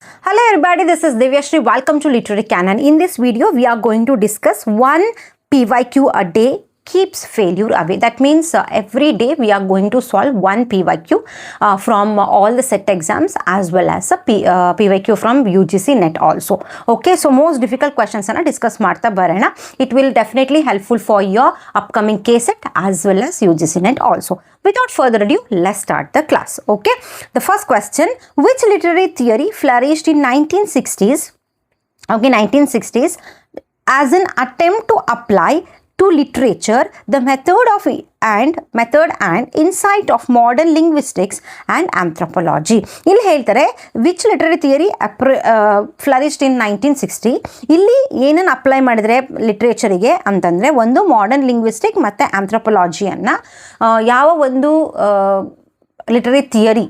Hello everybody, this is Divyashri. Welcome to Literary Canon. In this video, we are going to discuss one PYQ a day keeps failure away. That means every day we are going to solve one PYQ from all the set exams as well as a PYQ from UGC NET also. Okay, so most difficult questions ana discuss marta barana. It will definitely helpful for your upcoming KSET as well as UGC NET also. Without further ado, let's start the class. Okay, the first question: which literary theory flourished in 1960s? Okay, 1960s as an attempt to apply to literature the method and insight of modern linguistics and anthropology. ಇಲ್ಲಿ ಹೇಳ್ತಾರೆ which literary theory flourished in 1960. ಇಲ್ಲಿ ಏನನ್ನು apply ಮಾಡಿದರೆ ಲಿಟ್ರೇಚರಿಗೆ ಅಂತಂದರೆ ಒಂದು modern linguistic ಮತ್ತು ಆಂಥ್ರೋಪಾಲಜಿಯನ್ನು ಯಾವ ಒಂದು ಲಿಟರರಿ ಥಿಯರಿ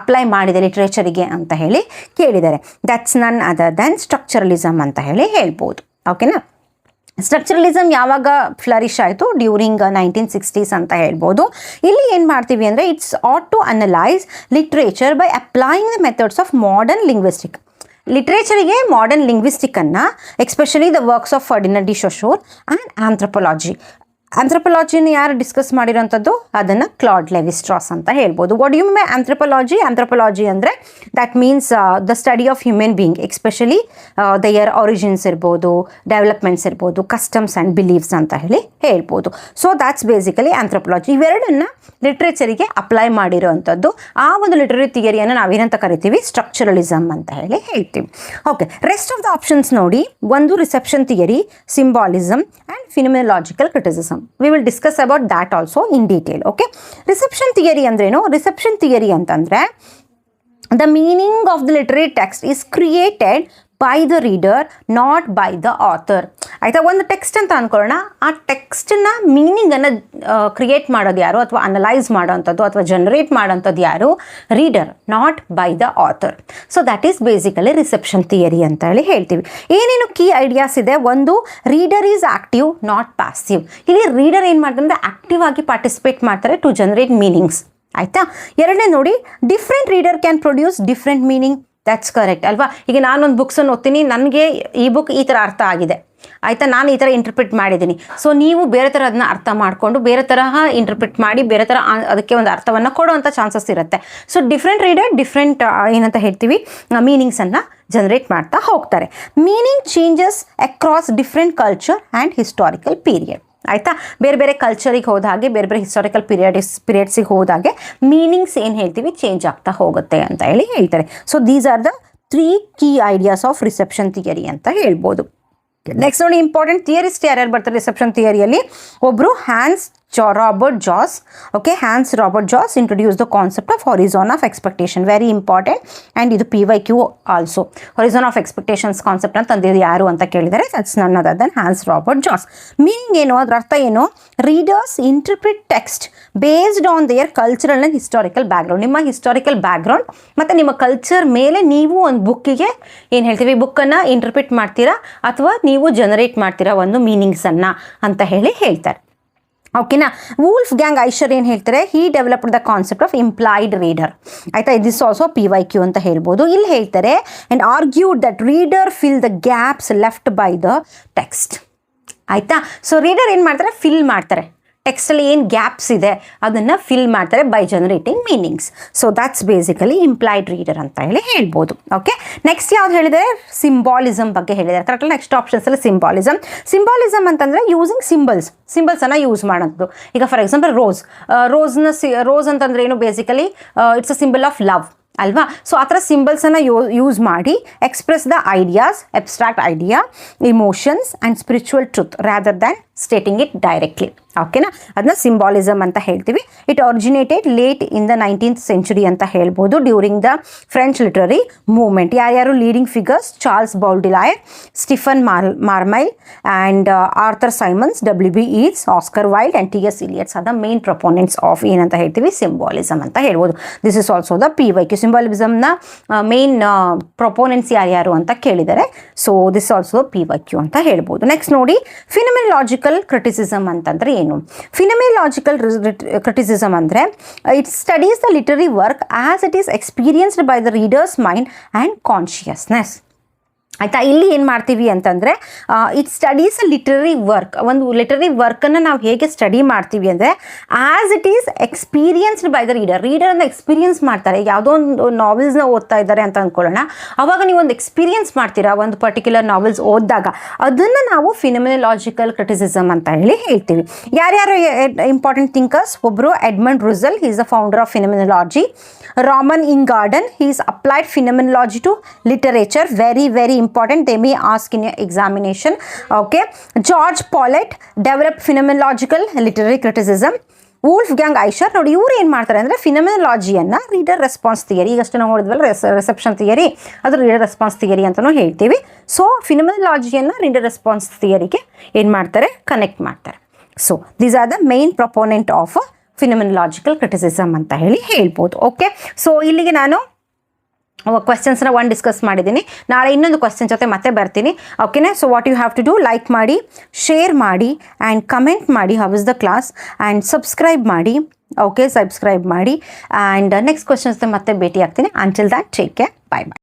ಅಪ್ಲೈ ಮಾಡಿದೆ ಲಿಟ್ರೇಚರಿಗೆ ಅಂತ ಹೇಳಿ ಕೇಳಿದ್ದಾರೆ. ದಟ್ಸ್ ನನ್ ಅದರ್ ದೆನ್ ಸ್ಟ್ರಕ್ಚರಲಿಸಮ್ ಅಂತ ಹೇಳಿ ಹೇಳ್ಬೋದು. ಓಕೆನಾ? ಸ್ಟ್ರಕ್ಚರಲಿಸಮ್ ಯಾವಾಗ ಫ್ಲರಿಶ್ ಆಯಿತು? ಡ್ಯೂರಿಂಗ್ 1960s ಅಂತ ಹೇಳ್ಬೋದು. ಇಲ್ಲಿ ಏನು ಮಾಡ್ತೀವಿ ಅಂದರೆ it's ought to analyse literature by applying the methods of modern linguistic. ಲಿಟ್ರೇಚರಿಗೆ ಮಾಡರ್ನ್ ಲಿಂಗ್ವಿಸ್ಟಿಕ್ಕನ್ನು especially the works of Ferdinand de Saussure and anthropology. ಆಂಥ್ರೋಪಾಲಜಿನ ಯಾರು ಡಿಸ್ಕಸ್ ಮಾಡಿರೋಂಥದ್ದು? ಅದನ್ನು ಕ್ಲಾಡ್ ಲೆವಿ ಸ್ಟ್ರಾಸ್ ಅಂತ ಹೇಳ್ಬೋದು. ವಾಟ್ ಯು ಮೇ ಆಂಥ್ರೋಪಾಲಜಿ ಅಂದರೆ that means the study of human being, especially their origins ಇರ್ಬೋದು, ಡೆವಲಪ್ಮೆಂಟ್ಸ್ ಇರ್ಬೋದು, ಕಸ್ಟಮ್ಸ್ ಆ್ಯಂಡ್ ಬಿಲೀವ್ಸ್ ಅಂತ ಹೇಳಿ ಹೇಳ್ಬೋದು. So that's basically anthropology. ಇವೆರಡನ್ನು ಲಿಟ್ರೇಚರಿಗೆ ಅಪ್ಲೈ ಮಾಡಿರೋವಂಥದ್ದು. ಆ ಒಂದು ಲಿಟರರಿ ಥಿಯರಿಯನ್ನು ನಾವೇನಂತ ಕರಿತೀವಿ? ಸ್ಟ್ರಕ್ಚರಲಿಸಮ್ ಅಂತ ಹೇಳಿ ಹೇಳ್ತೀವಿ. Okay, rest of the options ನೋಡಿ. ಒಂದು reception theory, symbolism and phenomenological criticism. We will discuss about that also in detail. Okay, reception theory ಅಂದ್ರೇನು? reception theory ಅಂತಂದ್ರೆ the meaning of the literary text is created by the reader, not by the author. ಆಯಿತಾ? ಒಂದು text ಅಂತ ಅಂದ್ಕೊಳ್ಳೋಣ. ಆ ಟೆಕ್ಸ್ಟನ್ನ ಮೀನಿಂಗನ್ನು create ಮಾಡೋದು ಯಾರು ಅಥವಾ analyse ಮಾಡೋವಂಥದ್ದು ಅಥವಾ ಜನರೇಟ್ ಮಾಡೋವಂಥದ್ದು ಯಾರು? Reader, not by the author. So that is basically reception theory ಅಂತ ಹೇಳಿ ಹೇಳ್ತೀವಿ. ಏನೇನು ಕೀ ಐಡಿಯಾಸ್ ಇದೆ? ಒಂದು, reader is active not passive. ಇಲ್ಲಿ ರೀಡರ್ ಏನು ಮಾಡ್ತಾರೆ ಅಂದರೆ ಆಕ್ಟಿವ್ ಆಗಿ ಪಾರ್ಟಿಸಿಪೇಟ್ ಮಾಡ್ತಾರೆ ಟು ಜನರೇಟ್ ಮೀನಿಂಗ್ಸ್. ಆಯಿತಾ? ಎರಡನೇ ನೋಡಿ, different reader can produce different meaning. That's correct ಅಲ್ವಾ? ಈಗ ನಾನೊಂದು ಬುಕ್ಸನ್ನು ಓದ್ತೀನಿ, ನನಗೆ ಈ ಬುಕ್ ಈ ಥರ ಅರ್ಥ ಆಗಿದೆ, ಆಯಿತಾ? ನಾನು ಈ ಥರ ಇಂಟರ್ಪ್ರಿಟ್ ಮಾಡಿದ್ದೀನಿ. ಸೊ ನೀವು ಬೇರೆ ಥರ ಅದನ್ನ ಅರ್ಥ ಮಾಡಿಕೊಂಡು ಬೇರೆ ತರಹ ಇಂಟರ್ಪ್ರಿಟ್ ಮಾಡಿ ಬೇರೆ ಥರ ಅದಕ್ಕೆ ಒಂದು ಅರ್ಥವನ್ನು ಕೊಡುವಂಥ ಚಾನ್ಸಸ್ ಇರುತ್ತೆ. ಸೊ ಡಿಫ್ರೆಂಟ್ ರೀಡರ್ ಡಿಫ್ರೆಂಟ್ ಏನಂತ ಹೇಳ್ತೀವಿ ಮೀನಿಂಗ್ಸನ್ನು ಜನರೇಟ್ ಮಾಡ್ತಾ ಹೋಗ್ತಾರೆ. Meaning changes across different culture and historical period. ಆಯಿತಾ? ಬೇರೆ ಬೇರೆ ಕಲ್ಚರಿಗೆ ಹೋದ ಹಾಗೆ, ಬೇರೆ ಬೇರೆ ಹಿಸ್ಟಾರಿಕಲ್ ಪೀರಿಯಡ್ಸಿಗೆ ಹೋದಾಗೆ ಮೀನಿಂಗ್ಸ್ ಏನು ಹೇಳ್ತೀವಿ ಚೇಂಜ್ ಆಗ್ತಾ ಹೋಗುತ್ತೆ ಅಂತ ಹೇಳಿ ಹೇಳ್ತಾರೆ. So these are the 3 key ideas of reception theory ಅಂತ ಹೇಳ್ಬೋದು. ನೆಕ್ಸ್ಟ್ ನೋಡಿ, ಇಂಪಾರ್ಟೆಂಟ್ ಥಿಯರಿಸ್ಟ್ ಯಾರ್ಯಾರು ಬರ್ತಾರೆ ರಿಸೆಪ್ಷನ್ ಥಿಯರಿಯಲ್ಲಿ? ಒಬ್ಬರು Robert Jauss. Okay, Hans Robert Jauss introduce the concept of horizon of expectation. Very important and ಇದು PYQ also. Horizon of expectations concept ಅಂತ ತಂದಿದ್ದು ಯಾರು ಅಂತ ಕೇಳಿದರೆ that's none other than Hans Robert Jauss. Meaning ಏನು? ಅದರ ಅರ್ಥ ಏನು? Readers interpret text based on their cultural and historical background. ನಿಮ್ಮ ಹಿಸ್ಟಾರಿಕಲ್ ಬ್ಯಾಕ್ಗ್ರೌಂಡ್ ಮತ್ತು ನಿಮ್ಮ ಕಲ್ಚರ್ ಮೇಲೆ ನೀವು ಒಂದು ಬುಕ್ಕಿಗೆ ಏನು ಹೇಳ್ತೀವಿ ಬುಕ್ಕನ್ನು ಇಂಟರ್ಪ್ರಿಟ್ ಮಾಡ್ತೀರಾ ಅಥವಾ ನೀವು ಜನರೇಟ್ ಮಾಡ್ತೀರಾ ಒಂದು ಮೀನಿಂಗ್ಸನ್ನು ಅಂತ ಹೇಳಿ ಹೇಳ್ತಾರೆ. ಓಕೆನಾ? ವೂಲ್ಫ್ ಗ್ಯಾಂಗ್ ಐಶರ್ ಏನು ಹೇಳ್ತಾರೆ? He developed the concept of implied reader. ಆಯಿತಾ? ದಿಸ್ ಆಲ್ಸೋ PYQ ಅಂತ ಹೇಳ್ಬೋದು. ಇಲ್ಲಿ ಹೇಳ್ತಾರೆ and argued that reader fill the gaps left by the text. ಆಯಿತಾ? ಸೊ ರೀಡರ್ ಏನು ಮಾಡ್ತಾರೆ? ಫಿಲ್ ಮಾಡ್ತಾರೆ. ಟೆಕ್ಸ್ಟಲ್ಲಿ ಏನು ಗ್ಯಾಪ್ಸ್ ಇದೆ ಅದನ್ನು ಫಿಲ್ ಮಾಡ್ತಾರೆ by generating meanings. So that's basically employed reader ಅಂತ ಹೇಳಿ ಹೇಳ್ಬೋದು. ಓಕೆ, ನೆಕ್ಸ್ಟ್ ಯಾವ್ದು ಹೇಳಿದರೆ? ಸಿಂಬಾಲಿಸಮ್ ಬಗ್ಗೆ ಹೇಳಿದ್ದಾರೆ. ಕರೆಕ್ಟಲ್ಲ? ನೆಕ್ಸ್ಟ್ ಆಪ್ಷನ್ಸಲ್ಲಿ ಸಿಂಬಾಲಿಸಮ್ ಅಂತಂದರೆ ಯೂಸಿಂಗ್ ಸಿಂಬಲ್ಸನ್ನು ಯೂಸ್ ಮಾಡೋದು. ಈಗ ಫಾರ್ ಎಕ್ಸಾಂಪಲ್ ರೋಸ್ ಅಂತಂದರೆ ಏನು? Basically it's a symbol of love ಅಲ್ವಾ? ಸೊ ಆ ಥರ ಸಿಂಬಲ್ಸನ್ನು ಯೂಸ್ ಮಾಡಿ express the ideas, abstract idea, emotions and spiritual truth rather than stating it directly. ಓಕೆನಾ? ಅದನ್ನ ಸಿಂಬಾಲಿಸಮ್ ಅಂತ ಹೇಳ್ತೀವಿ. It originated late in the 19th century ಅಂತ ಹೇಳ್ಬೋದು. During the French literary movement ಯಾರ್ಯಾರು leading figures? Charles ಬೌಡಿಲಾಯರ್, Stephen Mallarme and Arthur Symons, WB Yeats, Oscar Wilde and TS Eliot are the main proponents of ಏನಂತ ಹೇಳ್ತೀವಿ symbolism ಅಂತ ಹೇಳ್ಬೋದು. This is also the PYQ. ಸಿಂಬಾಲಿಸಮ್ನ main proponents ಯಾರ್ಯಾರು ಅಂತ ಕೇಳಿದ್ದಾರೆ. So this also PYQ ಅಂತ ಹೇಳ್ಬೋದು. ನೆಕ್ಸ್ಟ್ ನೋಡಿ, ಫಿನೋಮೆನಾಲಜಿಕಲ್ ಕ್ರಿಟಿಸಿಸಮ್ ಅಂತಂದರೆ ಏನು? ಏನು? ಫಿನಮಿನಾಲಾಜಿಕಲ್ ಕ್ರಿಟಿಸಿಸಮ್ ಅಂದರೆ it studies the literary work as it is experienced by the reader's mind and consciousness. ಆಯಿತಾ, ಇಲ್ಲಿ ಏನು ಮಾಡ್ತೀವಿ ಅಂತಂದರೆ it studies a literary work. ಒಂದು ಲಿಟರರಿ ವರ್ಕನ್ನು ನಾವು ಹೇಗೆ ಸ್ಟಡಿ ಮಾಡ್ತೀವಿ ಅಂದರೆ as it is experienced by the ರೀಡರನ್ನು ಎಕ್ಸ್ಪೀರಿಯನ್ಸ್ ಮಾಡ್ತಾರೆ. ಯಾವುದೋ ಒಂದು ನಾವೆಲ್ಸ್ನ ಓದ್ತಾ ಇದ್ದಾರೆ ಅಂತ ಅಂದ್ಕೊಳ್ಳೋಣ, ಆವಾಗ ನೀವು ಒಂದು ಎಕ್ಸ್ಪೀರಿಯನ್ಸ್ ಮಾಡ್ತೀರಾ ಒಂದು ಪರ್ಟಿಕ್ಯುಲರ್ ನಾವೆಲ್ಸ್ ಓದಿದಾಗ, ಅದನ್ನು ನಾವು ಫಿನಮಿನಾಲಾಜಿಕಲ್ ಕ್ರಿಟಿಸಿಸಮ್ ಅಂತ ಹೇಳ್ತೀವಿ. ಯಾರ್ಯಾರು ಇಂಪಾರ್ಟೆಂಟ್ ಥಿಂಕರ್ಸ್? ಒಬ್ಬರು Edmund Husserl, he is the founder of phenomenology. Roman Ingarden, he is applied phenomenology to literature, very important, they may ask in your examination. Okay, George Paulet developed phenomenological literary criticism. Wolfgang Iser ನೋಡಿ, ಇವ್ರು ಏನು ಮಾಡ್ತಾರೆ ಅಂದರೆ ಫಿನಮಿನಾಲಜಿಯನ್ನು reader response theory, ಈಗಷ್ಟು ನಾವು ನೋಡಿದ್ವಲ್ಲ reception theory, ಅದು ರೀಡರ್ ರೆಸ್ಪಾನ್ಸ್ ಥಿಯರಿ ಅಂತಲೂ ಹೇಳ್ತೀವಿ. ಸೊ ಫಿನಮಿನಾಲಜಿಯನ್ನು ರೀಡರ್ ರೆಸ್ಪಾನ್ಸ್ ಥಿಯರಿಗೆ ಏನು ಮಾಡ್ತಾರೆ? ಕನೆಕ್ಟ್ ಮಾಡ್ತಾರೆ. So these are the main proponent of phenomenological criticism ಅಂತ ಹೇಳ್ಬೋದು. ಓಕೆ, ಸೊ ಇಲ್ಲಿಗೆ ನಾನು ಕ್ವೆಶ್ಚನ್ಸ್ನ ಡಿಸ್ಕಸ್ ಮಾಡಿದ್ದೀನಿ. ನಾಳೆ ಇನ್ನೊಂದು ಕ್ವೆಶ್ಚನ್ ಜೊತೆ ಮತ್ತೆ ಬರ್ತೀನಿ. ಓಕೆನಾ? So what you have to do, like ಮಾಡಿ, ಶೇರ್ ಮಾಡಿ ಆ್ಯಂಡ್ ಕಮೆಂಟ್ ಮಾಡಿ how is the class, and subscribe ಮಾಡಿ. ಓಕೆ, ಸಬ್ಸ್ಕ್ರೈಬ್ ಮಾಡಿ ಆ್ಯಂಡ್ ನೆಕ್ಸ್ಟ್ ಕ್ವೆಶ್ಚನ್ಸ್ ಮತ್ತೆ ಭೇಟಿ ಆಗ್ತೀನಿ. Until that take care, bye bye.